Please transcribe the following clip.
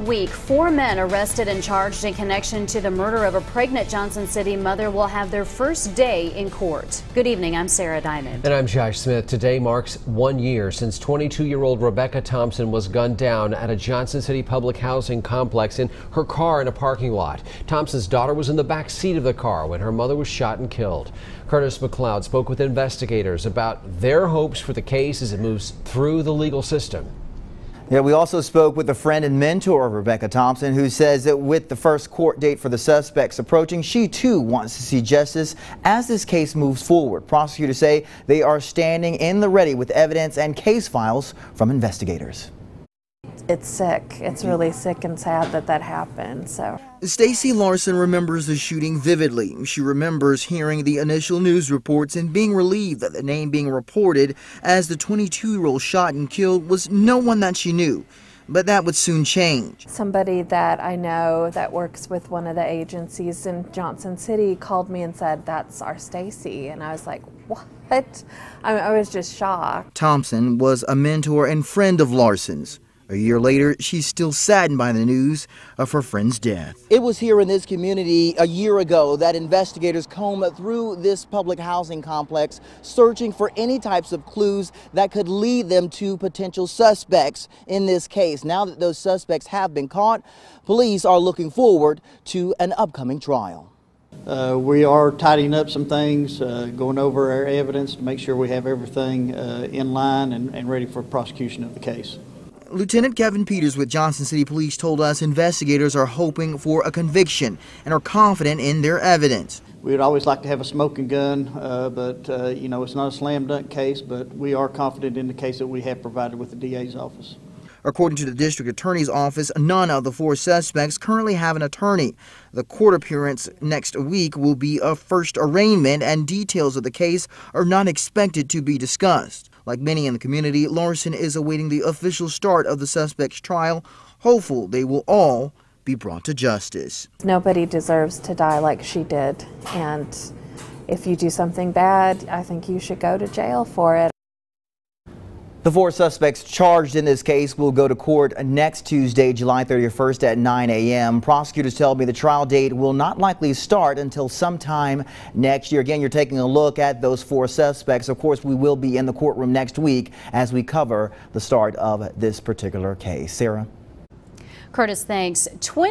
Week, 4 men arrested and charged in connection to the murder of a pregnant Johnson City mother will have their first day in court. Good evening, I'm Sarah Diamond. And I'm Josh Smith. Today marks 1 year since 22-year-old Rebecca Thompson was gunned down at a Johnson City public housing complex in her car in a parking lot. Thompson's daughter was in the back seat of the car when her mother was shot and killed. Curtis McLeod spoke with investigators about their hopes for the case as it moves through the legal system. Yeah, we also spoke with a friend and mentor of Rebecca Thompson, who says that with the first court date for the suspects approaching, she too wants to see justice as this case moves forward. Prosecutors say they are standing in the ready with evidence and case files from investigators. It's sick. It's really sick and sad that that happened. So Stacy Larson remembers the shooting vividly. She remembers hearing the initial news reports and being relieved that the name being reported as the 22-year-old shot and killed was no one that she knew. But that would soon change. somebody that I know that works with one of the agencies in Johnson City called me and said, "That's our Stacy," and I was like, "What?" I was just shocked. Thompson was a mentor and friend of Larson's. A year later, she's still saddened by the news of her friend's death. It was here in this community a year ago that investigators combed through this public housing complex, searching for any types of clues that could lead them to potential suspects in this case. Now that those suspects have been caught, police are looking forward to an upcoming trial. We are tidying up some things, going over our evidence to make sure we have everything in line and ready for prosecution of the case. Lieutenant Kevin Peters with Johnson City Police told us investigators are hoping for a conviction and are confident in their evidence. We'd always like to have a smoking gun, but you know, it's not a slam dunk case, but we are confident in the case that we have provided with the DA's office. According to the district attorney's office, none of the 4 suspects currently have an attorney. The court appearance next week will be a first arraignment, and details of the case are not expected to be discussed. Like many in the community, Larson is awaiting the official start of the suspect's trial, hopeful they will all be brought to justice. Nobody deserves to die like she did, and if you do something bad, I think you should go to jail for it. The 4 suspects charged in this case will go to court next Tuesday, July 31st at 9 a.m. Prosecutors tell me the trial date will not likely start until sometime next year. Again, you're taking a look at those 4 suspects. Of course, we will be in the courtroom next week as we cover the start of this particular case. Sarah? Curtis, thanks. Twin